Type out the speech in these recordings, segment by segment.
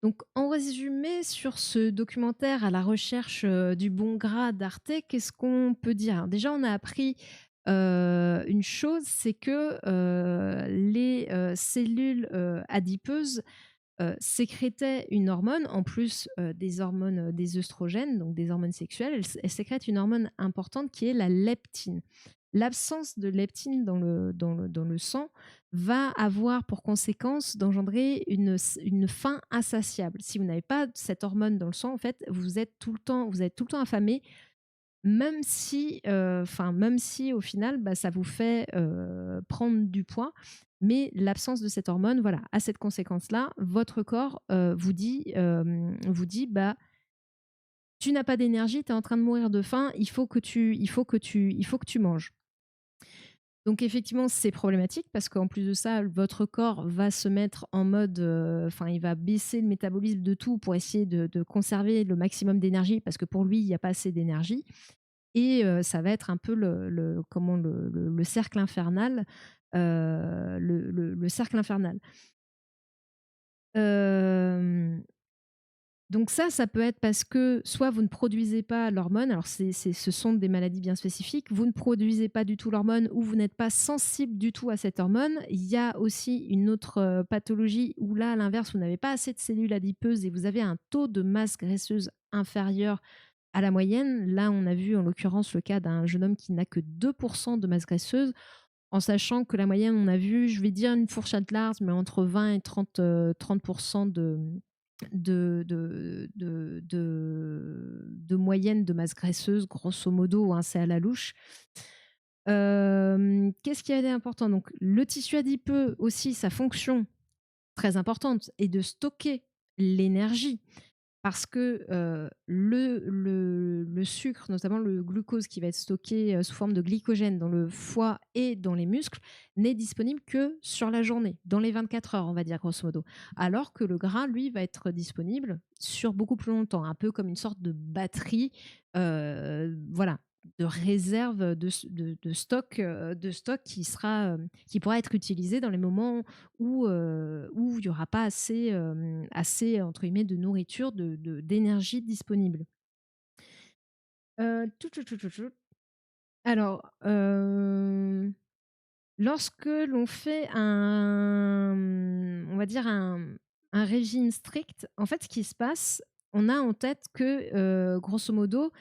Donc, en résumé, sur ce documentaire à la recherche du bon gras d'Arte, qu'est-ce qu'on peut dire? Alors déjà, on a appris une chose, c'est que les cellules adipeuses sécrétaient une hormone, en plus des hormones des œstrogènes, donc des hormones sexuelles, elles sécrètent une hormone importante qui est la leptine. L'absence de leptine dans le sang va avoir pour conséquence d'engendrer une faim insatiable. Si vous n'avez pas cette hormone dans le sang, en fait, vous êtes tout le temps affamé, même si au final, bah, ça vous fait prendre du poids. Mais l'absence de cette hormone, voilà, a cette conséquence-là. Votre corps vous dit, bah, tu n'as pas d'énergie, tu es en train de mourir de faim, il faut que tu manges. Donc effectivement, c'est problématique parce qu'en plus de ça, votre corps va se mettre en mode, il va baisser le métabolisme de tout pour essayer de conserver le maximum d'énergie parce que pour lui, il n'y a pas assez d'énergie. Et ça va être un peu le cercle infernal, le cercle infernal. Hem, donc ça peut être parce que soit vous ne produisez pas l'hormone, alors ce sont des maladies bien spécifiques, vous ne produisez pas du tout l'hormone ou vous n'êtes pas sensible du tout à cette hormone. Il y a aussi une autre, pathologie où là, à l'inverse, vous n'avez pas assez de cellules adipeuses et vous avez un taux de masse graisseuse inférieur à la moyenne. Là, on a vu en l'occurrence le cas d'un jeune homme qui n'a que 2% de masse graisseuse, en sachant que la moyenne, on a vu, je vais dire une fourchette large, mais entre 20 et 30% de moyenne de masse graisseuse, grosso modo, hein, c'est à la louche. Qu'est-ce qui est important? Donc, le tissu adipeux aussi, sa fonction très importante est de stocker l'énergie. Parce que le sucre, notamment le glucose qui va être stocké sous forme de glycogène dans le foie et dans les muscles, n'est disponible que sur la journée, dans les 24 heures, on va dire grosso modo. Alors que le gras, lui, va être disponible sur beaucoup plus longtemps, un peu comme une sorte de batterie, voilà, de réserve de stock qui pourra être utilisé dans les moments où il y aura pas assez entre guillemets «de nourriture», d'énergie disponible. Tout, tout, tout, tout, tout. Alors, lorsque l'on fait on va dire un régime strict, en fait, ce qui se passe, on a en tête que, grosso modo,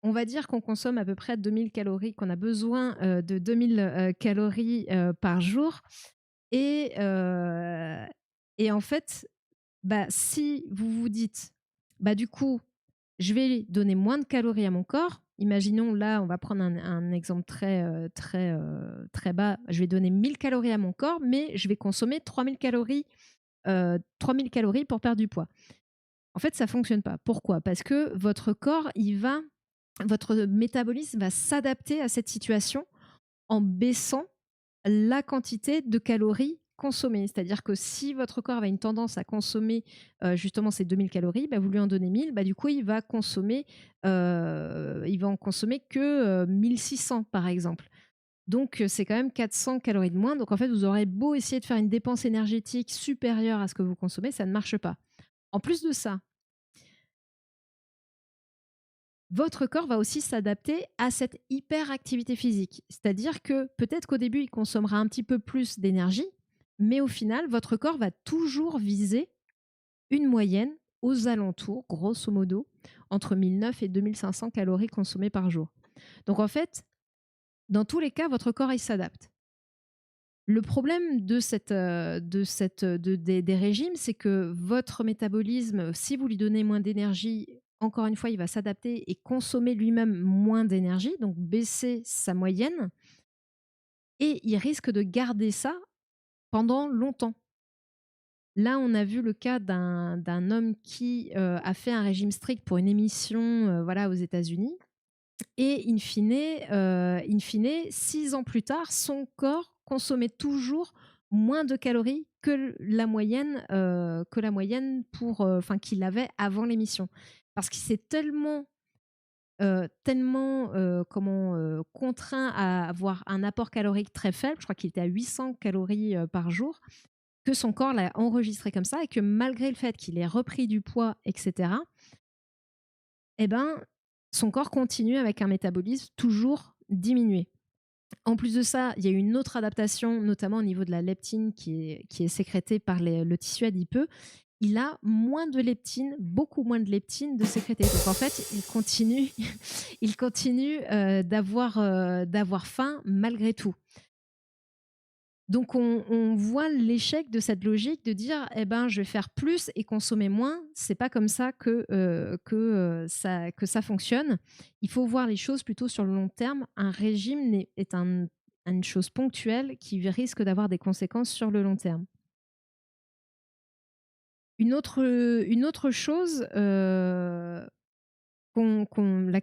on va dire qu'on consomme à peu près 2 000 calories, qu'on a besoin, de 2 000 calories, par jour et heu et en fait, bah, si vous vous dites: «Bah, du coup, je vais donner moins de calories à mon corps». Imaginons là, on va prendre un exemple très bas. Je vais donner 1 000 calories à mon corps, mais je vais consommer 3 000 calories pour perdre du poids. En fait, ça fonctionne pas. Pourquoi? Parce que votre métabolisme va s'adapter à cette situation en baissant la quantité de calories consommées. C'est-à-dire que si votre corps a une tendance à consommer justement ces 2 000 calories, bah, vous lui en donnez 1 000, bah, du coup, il va en consommer que 1 600 par exemple. Donc, c'est quand même 400 calories de moins. Donc, en fait, vous aurez beau essayer de faire une dépense énergétique supérieure à ce que vous consommez, ça ne marche pas. En plus de ça, votre corps va aussi s'adapter à cette hyperactivité physique. C'est-à-dire que peut-être qu'au début, il consommera un petit peu plus d'énergie, mais au final, votre corps va toujours viser une moyenne aux alentours, grosso modo, entre 1 900 et 2 500 calories consommées par jour. Donc en fait, dans tous les cas, votre corps, il s'adapte. Le problème des régimes, c'est que votre métabolisme, si vous lui donnez moins d'énergie, encore une fois, il va s'adapter et consommer lui-même moins d'énergie, donc baisser sa moyenne, et il risque de garder ça pendant longtemps. Là, on a vu le cas d'un homme qui a fait un régime strict pour une émission voilà, aux États-Unis. Et in fine, 6 ans plus tard, son corps consommait toujours moins de calories que la moyenne qu'il avait avant l'émission. Parce qu'il s'est tellement contraint à avoir un apport calorique très faible, je crois qu'il était à 800 calories par jour, que son corps l'a enregistré comme ça et que malgré le fait qu'il ait repris du poids, et cetera, eh ben, son corps continue avec un métabolisme toujours diminué. En plus de ça, il y a une autre adaptation, notamment au niveau de la leptine qui est sécrétée par le tissu adipeux. Il a moins de leptine, beaucoup moins de leptine de sécréter. Donc en fait, il continue d'avoir faim malgré tout. Donc on voit l'échec de cette logique de dire eh ben je vais faire plus et consommer moins. C'est pas comme ça que ça fonctionne. Il faut voir les choses plutôt sur le long terme. Un régime est une chose ponctuelle qui risque d'avoir des conséquences sur le long terme. Une autre chose, la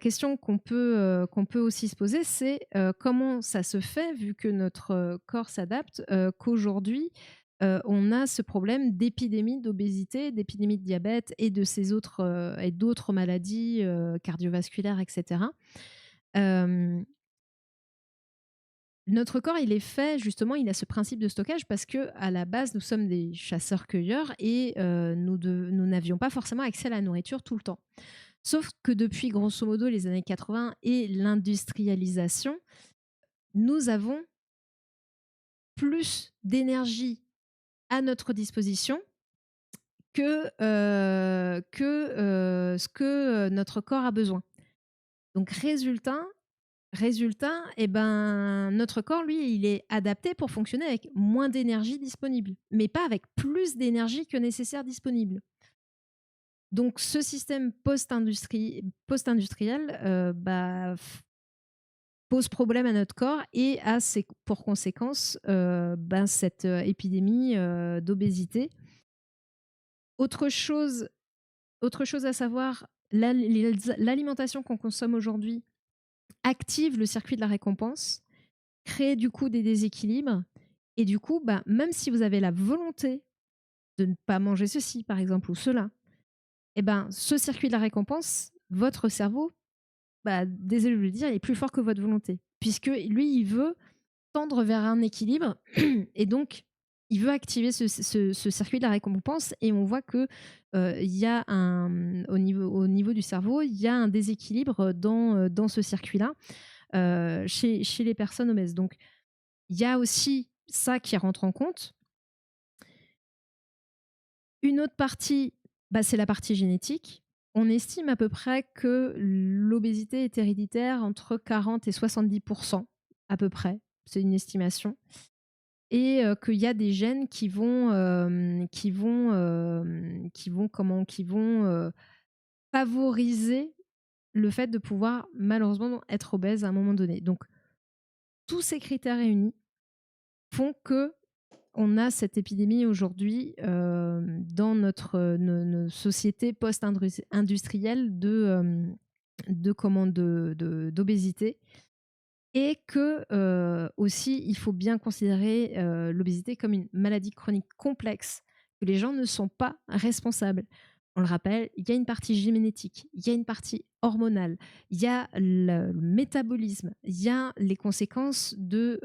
question qu'on peut aussi se poser, c'est comment ça se fait, vu que notre corps s'adapte, qu'aujourd'hui, on a ce problème d'épidémie d'obésité, d'épidémie de diabète et de ces autres et d'autres maladies cardiovasculaires, etc. Euh, Notre corps, il est fait, justement, il a ce principe de stockage parce que à la base, nous sommes des chasseurs-cueilleurs et nous n'avions pas forcément accès à la nourriture tout le temps. Sauf que depuis, grosso modo, les années 80 et l'industrialisation, nous avons plus d'énergie à notre disposition que ce que notre corps a besoin. Donc, résultat, eh ben, notre corps, lui, il est adapté pour fonctionner avec moins d'énergie disponible, mais pas avec plus d'énergie que nécessaire disponible. Donc, ce système post-industriel pose problème à notre corps et a pour conséquence cette épidémie d'obésité. Autre chose, autre chose à savoir, l'alimentation qu'on consomme aujourd'hui active le circuit de la récompense, crée du coup des déséquilibres. Et du coup, même si vous avez la volonté de ne pas manger ceci, par exemple, ou cela, eh ben, ce circuit de la récompense, votre cerveau, désolé de le dire, il est plus fort que votre volonté. Puisque lui, il veut tendre vers un équilibre et donc il veut activer ce circuit de la récompense et on voit que il y a au niveau du cerveau, il y a un déséquilibre dans ce circuit-là chez les personnes obèses. Donc il y a aussi ça qui rentre en compte. Une autre partie, c'est la partie génétique. On estime à peu près que l'obésité est héréditaire entre 40 et 70% à peu près. C'est une estimation. Et qu'il y a des gènes qui vont favoriser le fait de pouvoir malheureusement être obèse à un moment donné. Donc tous ces critères réunis font que on a cette épidémie aujourd'hui dans nos sociétés post-industrielles d'obésité. Et que aussi, il faut bien considérer l'obésité comme une maladie chronique complexe, que les gens ne sont pas responsables. On le rappelle, il y a une partie génétique, il y a une partie hormonale, il y a le métabolisme, il y a les conséquences de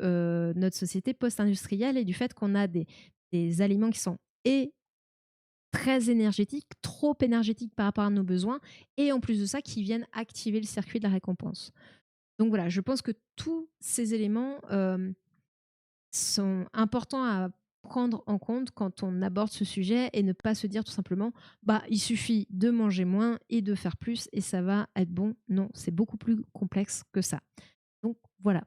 notre société post-industrielle et du fait qu'on a des aliments qui sont et très énergétiques, trop énergétiques par rapport à nos besoins, et en plus de ça, qui viennent activer le circuit de la récompense. Donc voilà, je pense que tous ces éléments sont importants à prendre en compte quand on aborde ce sujet et ne pas se dire tout simplement il suffit de manger moins et de faire plus et ça va être bon. Non, c'est beaucoup plus complexe que ça. Donc voilà.